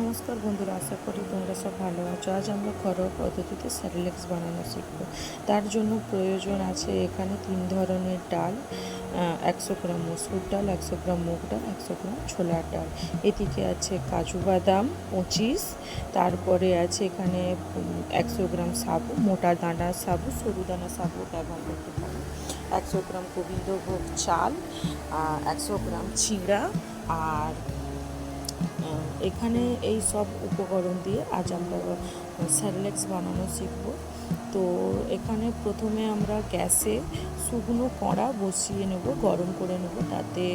নমস্কার বন্ধুরা, আশা করি তোমরা সব ভালো আছো। আজ আমরা ঘরোয়া পদ্ধতিতে স্যারেলেক্স বানানো শিখব। তার জন্য প্রয়োজন আছে এখানে 3 ধরনের ডাল, 100 গ্রাম মসুর ডাল, 100 গ্রাম মুগ ডাল, 100 গ্রাম ছোলার ডাল। এদিকে আছে কাজু বাদাম 25, তারপরে আছে এখানে 100 গ্রাম সাবু, মোটা দানা সাবু, সরু দানা সাবু ব্যবহার করতে পারি, 100 গ্রাম গোবিন্দভোগ চাল, 100 গ্রাম চিড়া। আর এখানে এই সব উপকরণ দিয়ে আজ আমরা স্যারেলেক্স বানানো শিখব। তো এখানে প্রথমে আমরা গ্যাসে শুকনো কড়া বসিয়ে নেব, গরম করে নেব। তাতে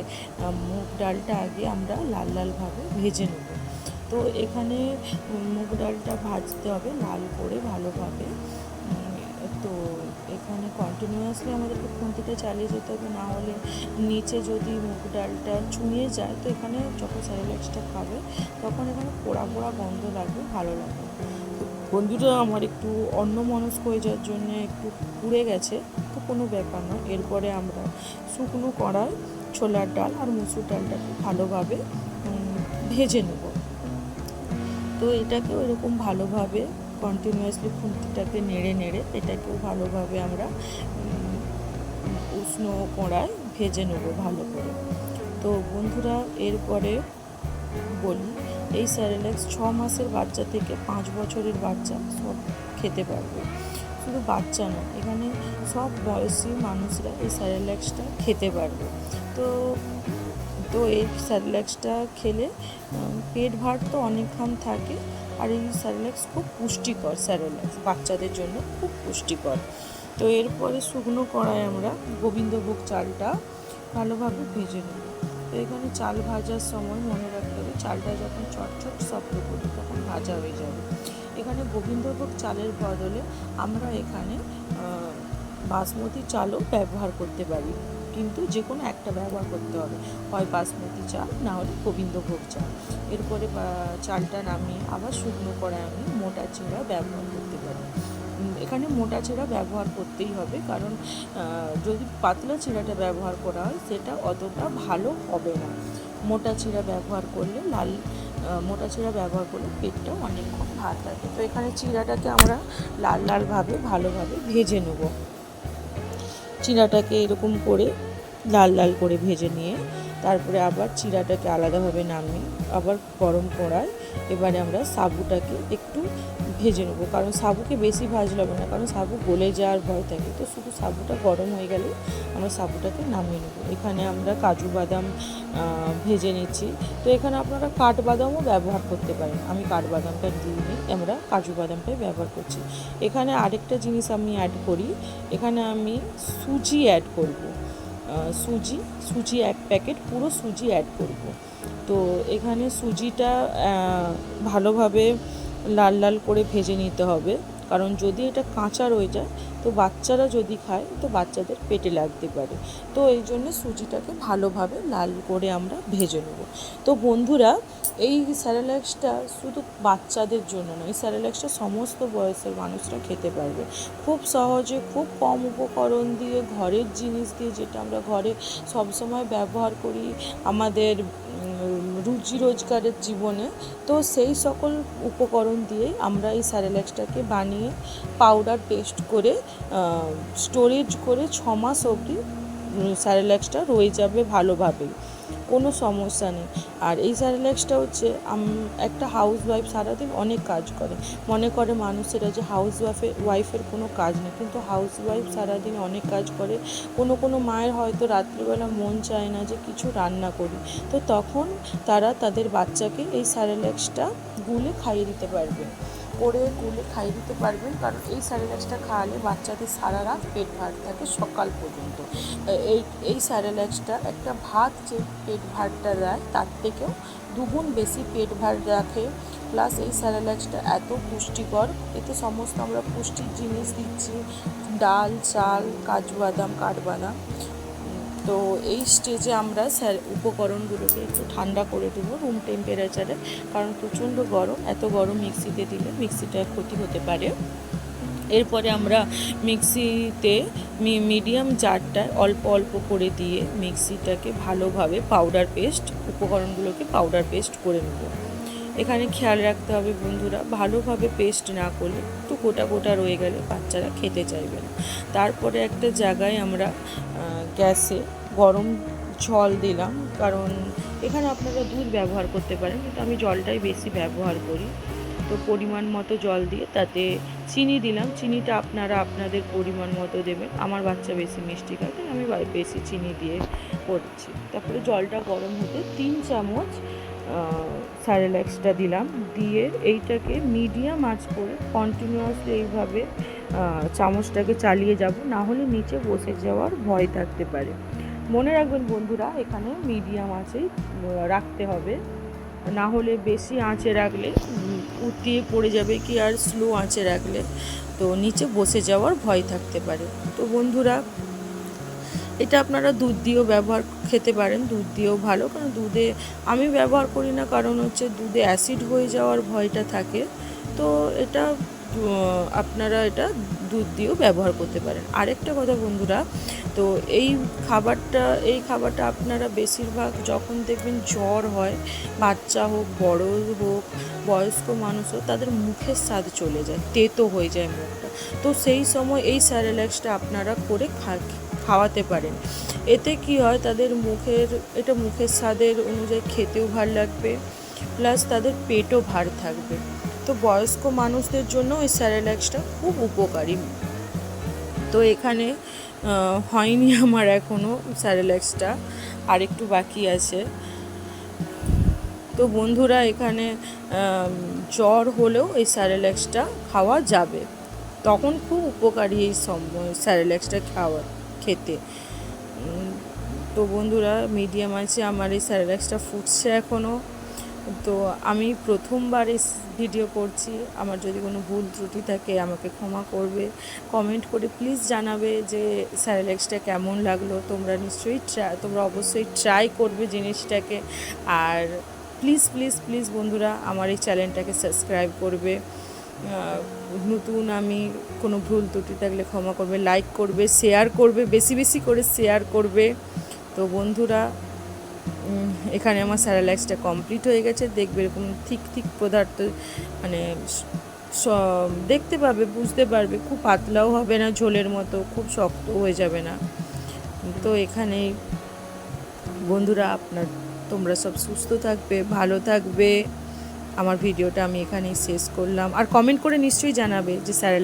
মুগ ডালটা আগে আমরা লাল লালভাবে ভেজে নেব। তো এখানে মুগ ডালটা ভাজতে হবে লাল করে ভালোভাবে। তো এখানে কন্টিনিউয়াসলি আমাদেরকে খুন্তিটা চালিয়ে যেতে হবে, না হলে নিচে যদি মুগ ডালটা চুঁয়ে যায় তো এখানে যখন স্যারেলেক্সটা খাবে তখন এখানে পোড়া পোড়া গন্ধ লাগবে, ভালো লাগবে। বন্ধুরা আমার একটু অন্যমনস্ক হয়ে যাওয়ার জন্য একটু পুড়ে গেছে, তো কোনো ব্যাপার না। এরপরে আমরা শুকনো কড়ায় ছোলার ডাল আর মুসুর ডালটাকে ভালোভাবে ভেজে নেব। তো এটাকেও এরকম ভালোভাবে কন্টিনিউয়াসলি খুন্তিটাকে নেড়ে নেড়ে এটাকেও ভালোভাবে আমরা উষ্ণ কড়ায় ভেজে নেব ভালো করে। তো বন্ধুরা এরপরে বলি, এই স্যারেলেক্স 6 মাসের বাচ্চা থেকে 5 বছরের বাচ্চা সব খেতে পারবে। শুধু বাচ্চা না, এখানে সব বয়সী মানুষরা এই স্যারেলেক্সটা খেতে পারবে। তো তো এই স্যারেলেক্সটা খেলে পেট ভার তো অনেকক্ষণ থাকে, আর এই স্যারেলেক্স খুব পুষ্টিকর। স্যারেলেক্স বাচ্চাদের জন্য খুব পুষ্টিকর। তো এরপরে শুকনো কড়ায় আমরা গোবিন্দভোগ চালটা ভালোভাবে ভেজে নেব। তো এখানে চাল ভাজার সময় মনে রাখতে হবে চালটা যখন চটচট শব্দ করি তখন ভাজা হয়ে যাবে। এখানে গোবিন্দভোগ চালের বদলে আমরা এখানে বাসমতি চালও ব্যবহার করতে পারি, কিন্তু যে কোনো একটা ব্যবহার করতে হবে, হয় বাসমতি চাল না হলে গোবিন্দভোগ চাল। এরপরে চালটা নামিয়ে আবার শুকনো কড়ায় আমি মোটা চিড়া ব্যবহার করতে পারি। এখানে মোটা চিড়া ব্যবহার করতেই হবে, কারণ যদি পাতলা চিড়াটা ব্যবহার করা হয় সেটা অতটা ভালো হবে না। মোটা চিড়া ব্যবহার করলে মোটা চিড়া ব্যবহার করলে পেটটাও অনেকক্ষণ ভাত লাগে। তো এখানে চিড়াটাকে আমরা লাল লালভাবে ভালোভাবে ভেজে নেব। চিড়াটাকে এরকম করে লাল লাল করে ভেজে নিয়ে তারপরে আবার চিড়াটাকে আলাদাভাবে নামিয়ে আবার গরম কড়ায় এবারে আমরা সাবুটাকে একটু ভেজে নেবো, কারণ সাবুকে বেশি ভাজলে হবে না, কারণ সাবু গলে যাওয়ার ভয় থাকে। তো শুধু সাবুটা গরম হয়ে গেলে আমরা সাবুটাকে নামিয়ে নেবো। এখানে আমরা কাজু বাদাম ভেজে নিচ্ছি। তো এখানে আপনারা কাঠবাদামও ব্যবহার করতে পারেন, আমি কাঠবাদামটা দিইনি, আমরা কাজু বাদামটাই ব্যবহার করছি। এখানে আরেকটা জিনিস আমি অ্যাড করি, এখানে আমি সুজি অ্যাড করব। সুজি 1 প্যাকেট পুরো সুজি অ্যাড করব। তো এখানে সুজিটা ভালোভাবে লাল লাল করে ভেজে নিতে হবে, কারণ যদি এটা কাঁচা রয়ে যায় তো বাচ্চারা যদি খায় তো বাচ্চাদের পেটে লাগতে পারে। তো এই জন্য সুজিটাকে ভালোভাবে লাল করে আমরা ভেজে নেব। তো বন্ধুরা এই স্যারেলেক্সটা শুধু বাচ্চাদের জন্য নয়, এই স্যারেলেক্সটা সমস্ত বয়সের মানুষরা খেতে পারবে খুব সহজে, খুব কম উপকরণ দিয়ে, ঘরের জিনিস দিয়ে, যেটা আমরা ঘরে সবসময় ব্যবহার করি আমাদের রুজি রোজগারের জীবনে। তো সেই সকল উপকরণ দিয়েই আমরা এই স্যারেলেক্সটাকে বানিয়ে পাউডার পেস্ট করে স্টোরেজ করে 6 মাস অবধি স্যারেলেক্সটা রয়ে যাবে ভালোভাবেই, কোনো সমস্যা নেই। আর এই স্যারেলেক্সটা হচ্ছে একটা হাউস ওয়াইফ সারাদিন অনেক কাজ করে, মনে করে মানুষেরা যে হাউস ওয়াইফের কোনো কাজ নেই, কিন্তু হাউস ওয়াইফ সারাদিন অনেক কাজ করে। কোনো মায়ের হয়তো রাত্রিবেলা মন চায় না যে কিছু রান্না করি, তো তখন তারা তাদের বাচ্চাকে এই স্যারেলেক্সটা গুলে খাইয়ে দিতে পারবে, গুলে খাইয়ে দিতে পারবেন। কারণ এই স্যারেলেক্সটা খাওয়ালে বাচ্চাদের সারা রাত পেট ভার থাকে সকাল পর্যন্ত। এই স্যারেলেক্সটা একটা ভাত যে পেট ভারটা দেয় তার থেকেও দুগুণ বেশি পেট ভার রাখে। প্লাস এই স্যারেলেক্সটা এত পুষ্টিকর, এতে সমস্ত আমরা পুষ্টির জিনিস দিচ্ছি, ডাল, চাল, কাজু বাদাম, কাঠবাদাম। তো এই স্টেজে আমরা উপকরণগুলোকে একটু ঠান্ডা করে দেবো রুম টেম্পারেচারে, কারণ প্রচণ্ড গরম, এত গরম মিক্সিতে দিলে মিক্সিটা ক্ষতি হতে পারে। এরপরে আমরা মিক্সিতে মিডিয়াম জারটায় অল্প অল্প করে দিয়ে মিক্সিটাকে ভালোভাবে উপকরণগুলোকে পাউডার পেস্ট করে নেব। এখানে খেয়াল রাখতে হবে বন্ধুরা, ভালোভাবে পেস্ট না করলে একটু গোটা গোটা রয়ে গেলে বাচ্চারা খেতে চাইবে না। তারপরে একটা জায়গায় আমরা গ্যাসে গরম জল দিলাম, কারণ এখানে আপনারা দুধ ব্যবহার করতে পারেন, কিন্তু আমি জলটাই বেশি ব্যবহার করি। তো পরিমাণ মতো জল দিয়ে তাতে চিনি দিলাম। চিনিটা আপনারা আপনাদের পরিমাণ মতো দেবেন। আমার বাচ্চা বেশি মিষ্টি খায়, তাই আমি বেশি চিনি দিয়ে করছি। তারপরে জলটা গরম হতে 3 চামচ স্যারেল্যাক্সটা দিলাম, দিয়ে এইটাকে মিডিয়াম আঁচ করে কন্টিনিউয়াসলি এইভাবে চামচটাকে চালিয়ে যাব, না হলে নিচে বসে যাওয়ার ভয় থাকতে পারে। মনে রাখবেন বন্ধুরা, এখানে মিডিয়াম আঁচেই রাখতে হবে, না হলে বেশি আঁচে রাখলে উতরিয়ে পড়ে যাবে, কি আর স্লো আঁচে রাখলে তো নিচে বসে যাওয়ার ভয় থাকতে পারে। তো বন্ধুরা, এটা আপনারা দুধ দিয়েও খেতে পারেন, দুধ দিয়েও ভালো, কারণ দুধে আমি ব্যবহার করি না, কারণ হচ্ছে দুধে অ্যাসিড হয়ে যাওয়ার ভয়টা থাকে। তো এটা আপনারা এটা দুধ দিয়েও ব্যবহার করতে পারেন। আরেকটা কথা বন্ধুরা, তো এই খাবারটা আপনারা বেশিরভাগ যখন দেখবেন জ্বর হয়, বাচ্চা হোক বড় হোক বয়স্ক মানুষ হোক, তাদের মুখের স্বাদ চলে যায়, তেতো হয়ে যায় মুখটা, তো সেই সময় এই স্যারেল্যাক্সটা আপনারা করে খাওয়াতে পারেন। এতে কি হয়, তাদের মুখের স্বাদের অনুযায়ী খেতেও ভালো লাগবে, প্লাস তাদের পেটও ভার থাকবে। তো বয়স্ক মানুষদের জন্য এই স্যারেল্যাক্সটা খুব উপকারী। তো এখানে হয়নি আমার এখনও স্যারেল্যাক্সটা, আর একটু বাকি আছে। তো বন্ধুরা, এখানে জ্বর হলেও এই স্যারেল্যাক্সটা খাওয়া যাবে, তখন খুব উপকারী এই স্যারেল্যাক্সটা খেতে। তো বন্ধুরা, মিডিয়াম আছে আমার এই স্যারেল্যাক্সটা ফুটছে এখনও। তো আমি প্রথমবার এই ভিডিও করছি, আমার যদি কোনো ভুল ত্রুটি থাকে আমাকে ক্ষমা করবে, কমেন্ট করে প্লিজ জানাবে যে স্যারেল্যাক্সটা কেমন লাগলো। তোমরা অবশ্যই ট্রাই করবে জিনিসটাকে, আর প্লিজ প্লিজ প্লিজ বন্ধুরা, আমার এই চ্যানেলটাকে সাবস্ক্রাইব করবে। নতুন আমি কোনো ভুল ত্রুটি থাকলে ক্ষমা করবে, লাইক করবে, শেয়ার করবে, বেশি বেশি করে শেয়ার করবে। তো বন্ধুরা, এখানে আমার স্যারেল্যাক্সটা কমপ্লিট হয়ে গেছে। দেখবে এরকম ঠিক পদার্থ, মানে দেখতে পাবে, বুঝতে পারবে, খুব পাতলাও হবে না ঝোলের মতো, খুব শক্ত হয়ে যাবে না। তো এখানেই বন্ধুরা, তোমরা সব সুস্থ থাকবে, ভালো থাকবে। আমার ভিডিওটা আমি এখানেই শেষ করলাম, আর কমেন্ট করে নিশ্চয়ই জানাবে যে স্যারেল্যাক্স